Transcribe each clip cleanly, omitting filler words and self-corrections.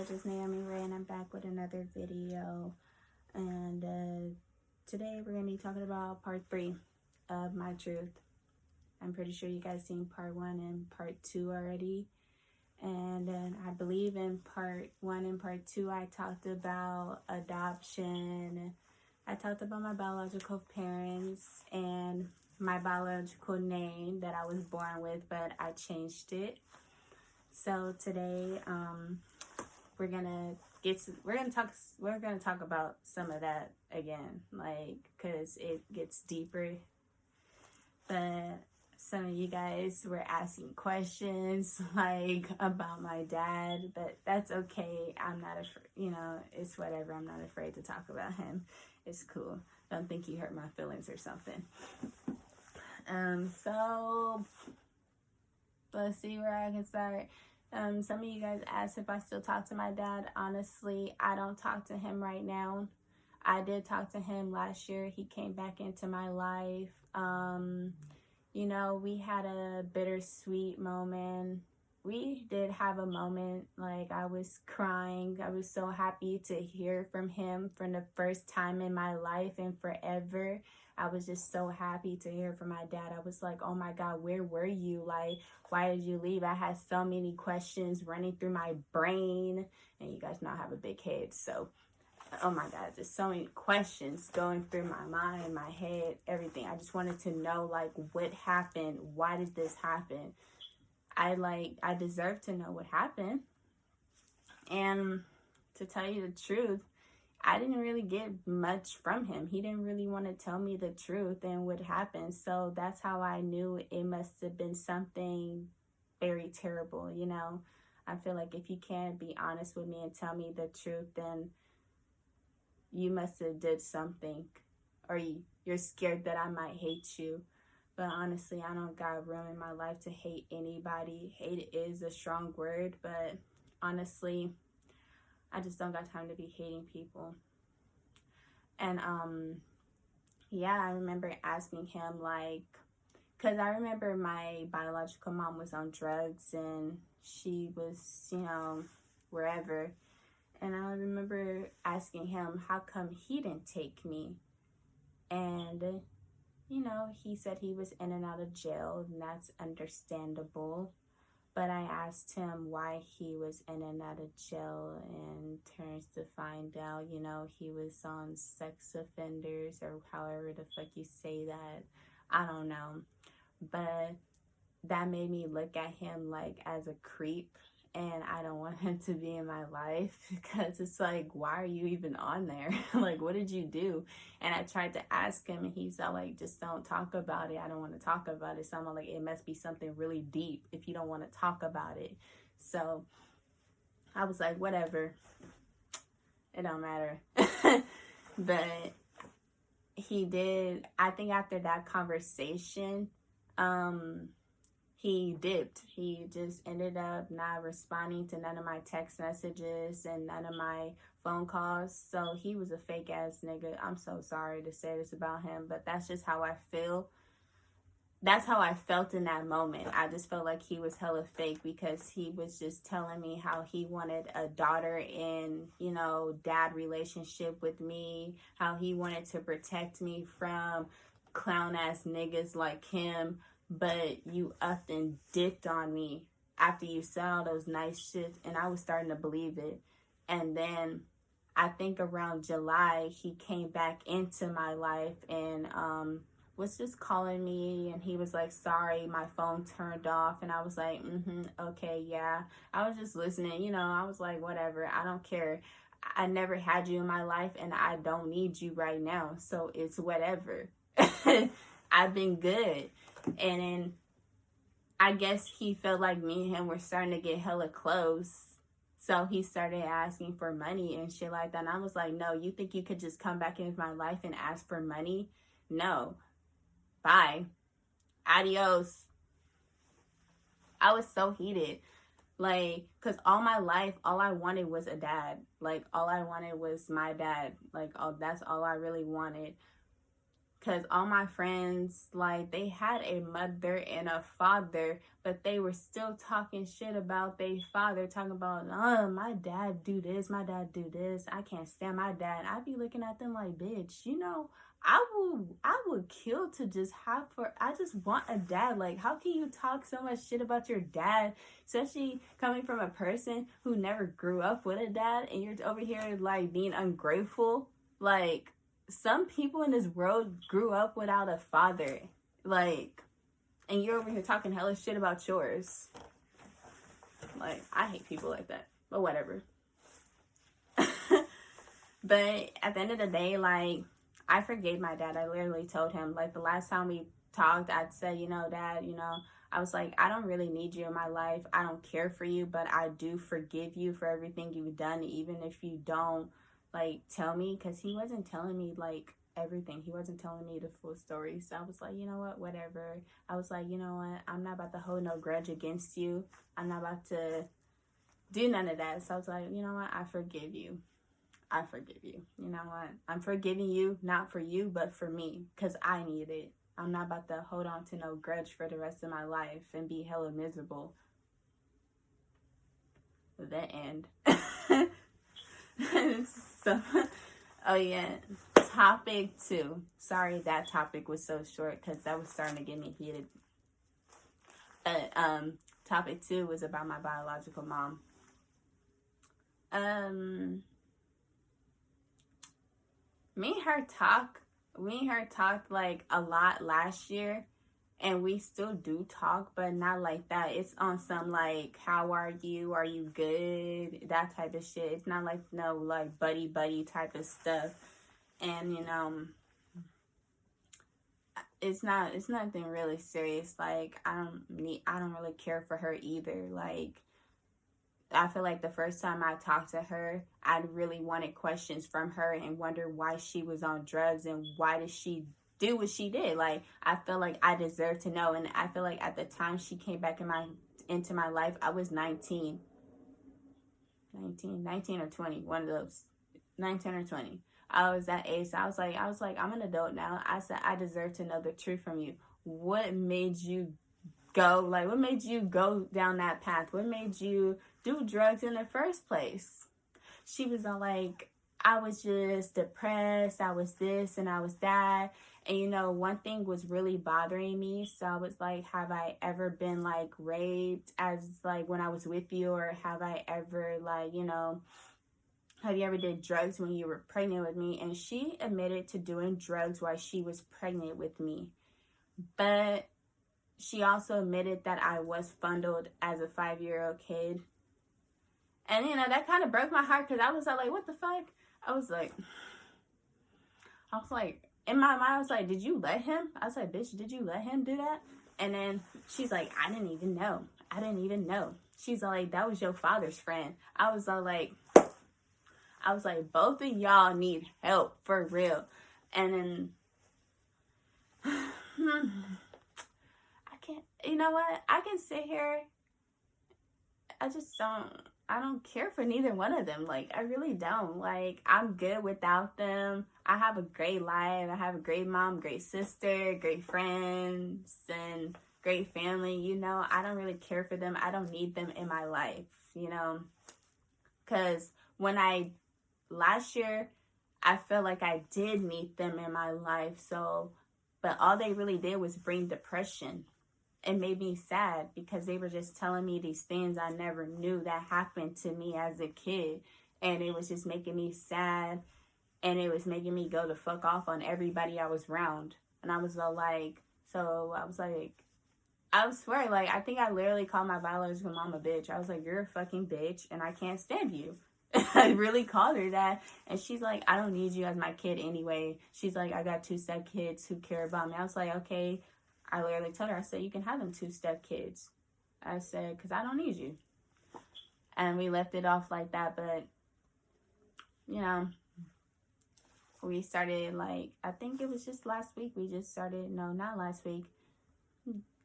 good? It's Naomi Ray, and I'm back with another video. And today we're going to be talking about part 3 of My Truth. I'm pretty sure you guys seen part 1 and part 2 already. And then I believe in part 1 and part 2 I talked about adoption. I talked about my biological parents and my biological name that I was born with, but I changed it. So today we're gonna talk about some of that again, like, because it gets deeper. But some of you guys were asking questions like about my dad, but that's okay. I'm not afraid, it's whatever. I'm not afraid to talk about him. It's cool. Don't think you hurt my feelings or something. So let's see where I can start. Some of you guys asked if I still talk to my dad. Honestly, I don't talk to him right now. I did talk to him last year. He came back into my life. We had a bittersweet moment. We did have a moment, like I was crying. I was so happy to hear from him for the first time in my life and forever. I was just so happy to hear from my dad. I was like, oh my God, where were you? Like, why did you leave? I had so many questions running through my brain. And you guys know I have a big head. So, oh my God, just so many questions going through my mind, my head, everything. I just wanted to know, like, what happened? Why did this happen? I deserve to know what happened. And to tell you the truth, I didn't really get much from him. He didn't really want to tell me the truth and what happened. So that's how I knew it must have been something very terrible, I feel like if you can't be honest with me and tell me the truth, then you must have did something, or you're scared that I might hate you. But honestly, I don't got room in my life to hate anybody. Hate is a strong word, but honestly, I just don't got time to be hating people. And I remember asking him, like, because I remember my biological mom was on drugs and she was, wherever. And I remember asking him, how come he didn't take me? And he said he was in and out of jail, and that's understandable. But I asked him why he was in and out of jail, and turns to find out, he was on sex offenders, or however the fuck you say that. I don't know. But that made me look at him like as a creep, and I don't want him to be in my life, because it's like, why are you even on there? Like, what did you do? And I tried to ask him, and he's all like, just don't talk about it. I don't want to talk about it. So I'm like, it must be something really deep if you don't want to talk about it. So I was like, whatever, it don't matter. But he did, I think after that conversation, he dipped. He just ended up not responding to none of my text messages and none of my phone calls. So he was a fake ass nigga. I'm so sorry to say this about him, but that's just how I feel. That's how I felt in that moment. I just felt like he was hella fake, because he was just telling me how he wanted a daughter in, dad relationship with me, how he wanted to protect me from clown ass niggas like him. But you upped and dipped on me after you said all those nice shits, and I was starting to believe it. And then I think around July, he came back into my life and was just calling me, and he was like, sorry, my phone turned off. And I was like, okay, yeah. I was just listening, I was like, whatever, I don't care. I never had you in my life, and I don't need you right now, so it's whatever. I've been good. And then I guess he felt like me and him were starting to get hella close. So he started asking for money and shit like that. And I was like, no, you think you could just come back into my life and ask for money? No. Bye. Adios. I was so heated. Like, because all my life, all I wanted was a dad. Like, all I wanted was my dad. Like, that's all I really wanted. Because all my friends, like, they had a mother and a father, but they were still talking shit about their father, talking about, oh, my dad do this, my dad do this, I can't stand my dad. I'd be looking at them like, bitch, you know, I would kill to just have I just want a dad. Like, how can you talk so much shit about your dad, especially coming from a person who never grew up with a dad, and you're over here, like, being ungrateful? Like, some people in this world grew up without a father, like, and you're over here talking hella shit about yours. Like, I hate people like that, but whatever. But at the end of the day, like, I forgave my dad. I literally told him, like, the last time we talked, I'd said, you know, Dad, you know, I was like, I don't really need you in my life. I don't care for you, but I do forgive you for everything you've done, even if you don't, like, tell me, because he wasn't telling me, like, everything. He wasn't telling me the full story. So I was like, you know what, whatever. I was like, you know what, I'm not about to hold no grudge against you. I'm not about to do none of that. So I was like, you know what, I forgive you. I forgive you. You know what? I'm forgiving you, not for you, but for me, because I need it. I'm not about to hold on to no grudge for the rest of my life and be hella miserable. The end. So, oh yeah. Topic 2. Sorry that topic was so short because that was starting to get me heated. Topic 2 was about my biological mom. Me and her talked like a lot last year, and we still do talk, but not like that. It's on some like, how are you good, that type of shit. It's not like no like buddy type of stuff. And you know, it's nothing really serious. Like, I don't really care for her either. Like, I feel like the first time I talked to her, I really wanted questions from her and wondered why she was on drugs and why did she do what she did. Like, I feel like I deserve to know. And I feel like at the time she came back into my life, I was 19 or 20, one of those, 19 or 20. I was that age. So I was like, I'm an adult now. I said, I deserve to know the truth from you. What made you what made you go down that path? What made you do drugs in the first place? She was all like, I was just depressed, I was this and I was that. And you know, one thing was really bothering me. So I was like, have I ever been like raped as like when I was with you? Or have I ever like, you know, have you ever did drugs when you were pregnant with me? And she admitted to doing drugs while she was pregnant with me. But she also admitted that I was fondled as a 5-year-old kid. And, you know, that kind of broke my heart because I was like, what the fuck? I was like, in my mind, I was like, did you let him? I was like, bitch, did you let him do that? And then she's like, I didn't even know. She's like, that was your father's friend. I was like, both of y'all need help for real. And then, you know what? I can sit here. I don't care for neither one of them. Like, I really don't. Like, I'm good without them. I have a great life. I have a great mom, great sister, great friends, and great family. You know, I don't really care for them. I don't need them in my life, you know? Because last year, I felt like I did need them in my life. So, but all they really did was bring depression. It made me sad because they were just telling me these things I never knew that happened to me as a kid. And it was just making me sad. And it was making me go the fuck off on everybody I was around. And I was like, I swear, like, I think I literally called my biological mom a bitch. I was like, you're a fucking bitch and I can't stand you. I really called her that. And she's like, I don't need you as my kid anyway. She's like, I got 2 step kids who care about me. I was like, okay. I literally told her, I said, you can have them 2 step kids. I said, because I don't need you. And we left it off like that. But, you know, we started like, I think it was just last week. No, not last week.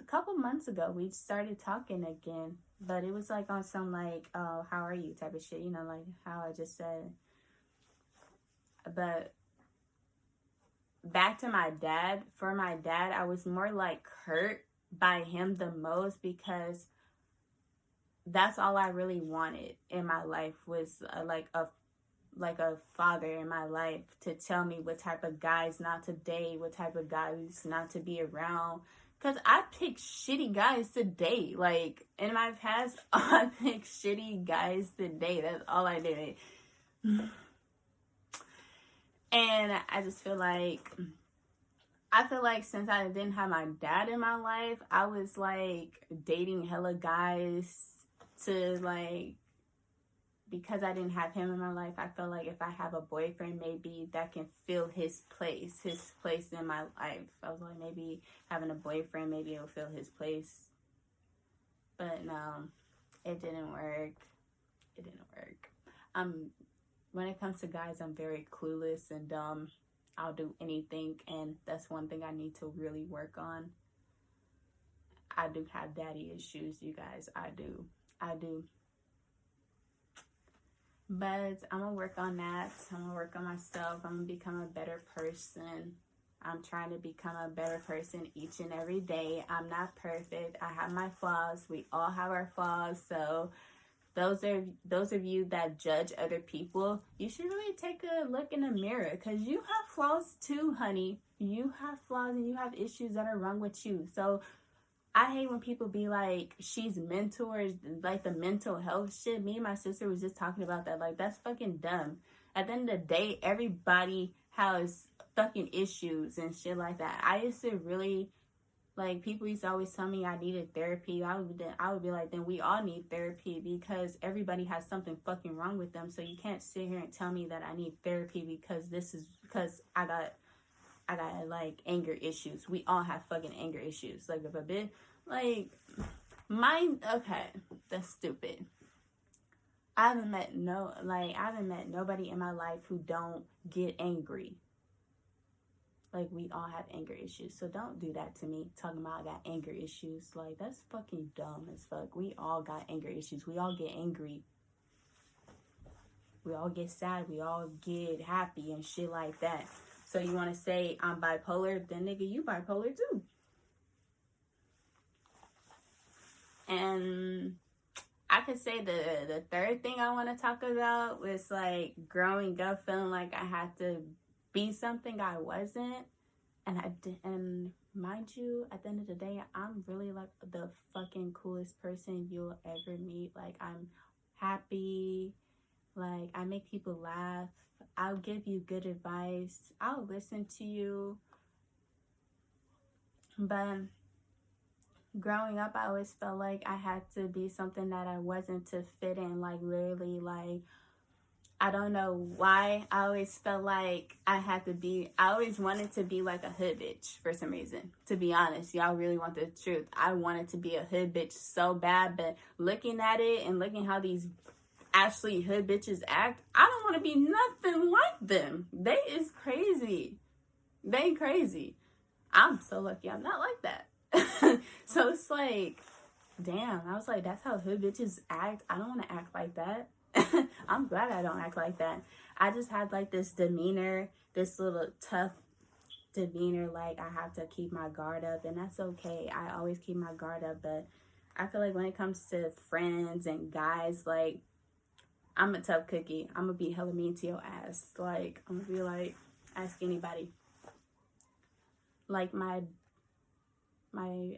A couple months ago, we started talking again. But it was like on some like, oh, how are you type of shit. You know, like how I just said. But back to my dad, for my dad, I was more like hurt by him the most because that's all I really wanted in my life was like a father in my life to tell me what type of guys not to date, what type of guys not to be around. Cause I picked shitty guys to date. Like in my past, I picked shitty guys to date. That's all I did. And I just feel like since I didn't have my dad in my life, I was like dating hella guys to like, because I didn't have him in my life, I felt like if I have a boyfriend, maybe that can fill his place in my life. I was like, maybe having a boyfriend, maybe it'll fill his place. But no, it didn't work. It didn't work. When it comes to guys, I'm very clueless and dumb. I'll do anything, and that's one thing I need to really work on. I do have daddy issues, you guys. I do. But I'm going to work on that. I'm going to work on myself. I'm going to become a better person. I'm trying to become a better person each and every day. I'm not perfect. I have my flaws. We all have our flaws. So those of you that judge other people, you should really take a look in the mirror because you have flaws too, honey. You have flaws and you have issues that are wrong with you. So I hate when people be like, she's mental, or like the mental health shit. Me and my sister was just talking about that. Like, that's fucking dumb. At the end of the day, everybody has fucking issues and shit like that. I used to really, like, people used to always tell me I needed therapy. I would be like, then we all need therapy because everybody has something fucking wrong with them. So you can't sit here and tell me that I need therapy because I got like anger issues. We all have fucking anger issues. Like if a bit like mine, okay, that's stupid. I haven't met nobody in my life who don't get angry. Like we all have anger issues. So don't do that to me. Talking about I got anger issues. Like that's fucking dumb as fuck. We all got anger issues. We all get angry. We all get sad. We all get happy and shit like that. So you want to say I'm bipolar, then nigga, you bipolar too. And I could say the third thing I want to talk about was like growing up feeling like I had to be something I wasn't. And mind you, at the end of the day, I'm really like the fucking coolest person you'll ever meet. Like I'm happy. Like I make people laugh. I'll give you good advice. I'll listen to you. But growing up, I always felt like I had to be something that I wasn't to fit in. Like literally, like I don't know why. I always felt like I always wanted to be like a hood bitch for some reason. To be honest, y'all really want the truth. I wanted to be a hood bitch so bad, but looking at it and looking how these actually hood bitches act, I don't want to be nothing like them. They is crazy. They crazy. I'm so lucky I'm not like that. So it's like, damn, I was like, that's how hood bitches act. I don't want to act like that. I'm glad I don't act like that. I just had like this demeanor, this little tough demeanor, like I have to keep my guard up, and that's okay. I always keep my guard up, but I feel like when it comes to friends and guys, like I'm a tough cookie. I'm gonna be hella mean to your ass. Like I'm gonna be like, ask anybody. Like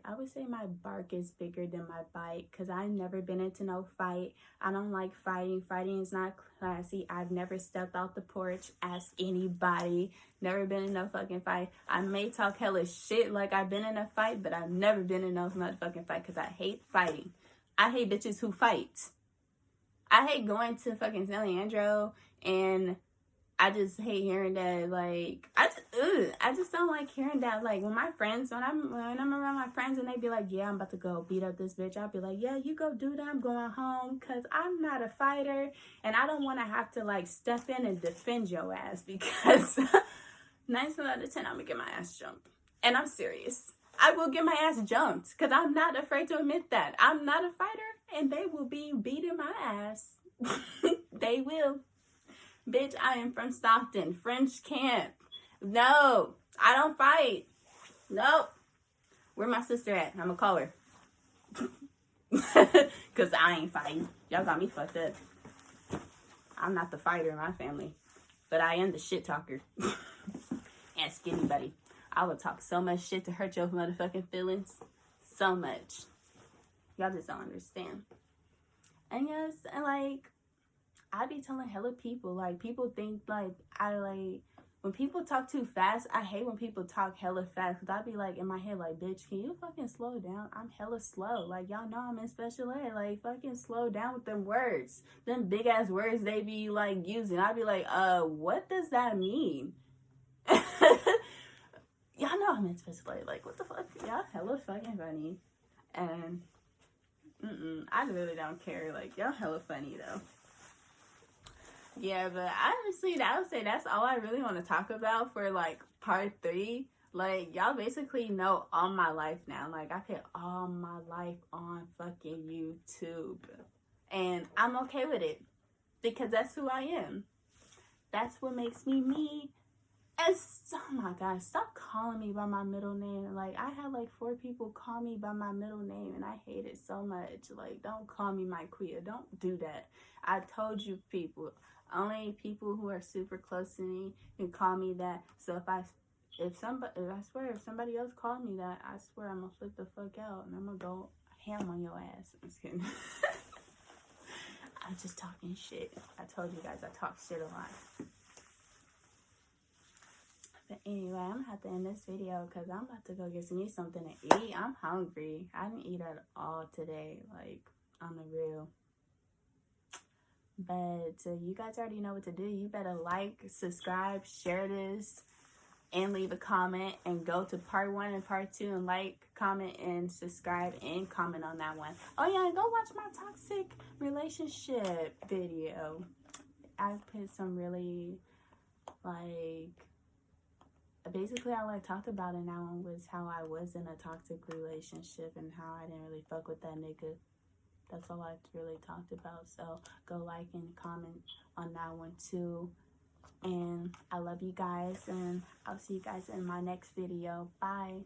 I would say my bark is bigger than my bite because I've never been into no fight. I don't like fighting. Fighting is not classy. I've never stepped out the porch. Ask anybody. Never been in no fucking fight. I may talk hella shit like I've been in a fight, but I've never been in no motherfucking fight because I hate fighting. I hate bitches who fight. I hate going to fucking San Leandro, and I just hate hearing that. Like, I just don't like hearing that. Like, when I'm around my friends and they be like, yeah, I'm about to go beat up this bitch, I'll be like, yeah, you go do that. I'm going home because I'm not a fighter, and I don't want to have to, like, step in and defend your ass because 9 times out of 10, I'm going to get my ass jumped. And I'm serious. I will get my ass jumped because I'm not afraid to admit that. I'm not a fighter, and they will be beating my ass. They will. Bitch, I am from Stockton, French camp. No, I don't fight. Nope. Where my sister at? I'ma call her. Cause I ain't fighting. Y'all got me fucked up. I'm not the fighter in my family. But I am the shit talker. And skinny buddy. I would talk so much shit to hurt your motherfucking feelings. So much. Y'all just don't understand. And yes, and like, I be telling hella people, like, people think, like, when people talk too fast, I hate when people talk hella fast, because I be like, in my head, like, bitch, can you fucking slow down? I'm hella slow. Like, y'all know I'm in special ed. Like, fucking slow down with them words. Them big-ass words they be, like, using. I be like, what does that mean? Y'all know I'm in special ed. Like, what the fuck? Y'all hella fucking funny. And, I really don't care. Like, y'all hella funny, though. Yeah, but honestly, I would say that's all I really want to talk about for, like, part 3. Like, y'all basically know all my life now. Like, I put all my life on fucking YouTube. And I'm okay with it. Because that's who I am. That's what makes me me. And, oh my God, stop calling me by my middle name. Like, I had, like, 4 people call me by my middle name, and I hate it so much. Like, don't call me Myquia. Don't do that. I told you, people. Only people who are super close to me can call me that. So if somebody else called me that, I swear I'm gonna flip the fuck out and I'm gonna go ham on your ass. I'm just kidding. I'm just talking shit. I told you guys I talk shit a lot. But anyway, I'm gonna have to end this video because I'm about to go get me something to eat. I'm hungry. I didn't eat at all today, like, on the real. But you guys already know what to do. You better like, subscribe, share this, and leave a comment. And go to part 1 and part 2 and like, comment, and subscribe, and comment on that one. Oh yeah, and go watch my toxic relationship video. I put some really, like, basically all I talked about in that one was how I was in a toxic relationship and how I didn't really fuck with that nigga. That's all I really talked about. So go like and comment on that one too. And I love you guys, and I'll see you guys in my next video. Bye.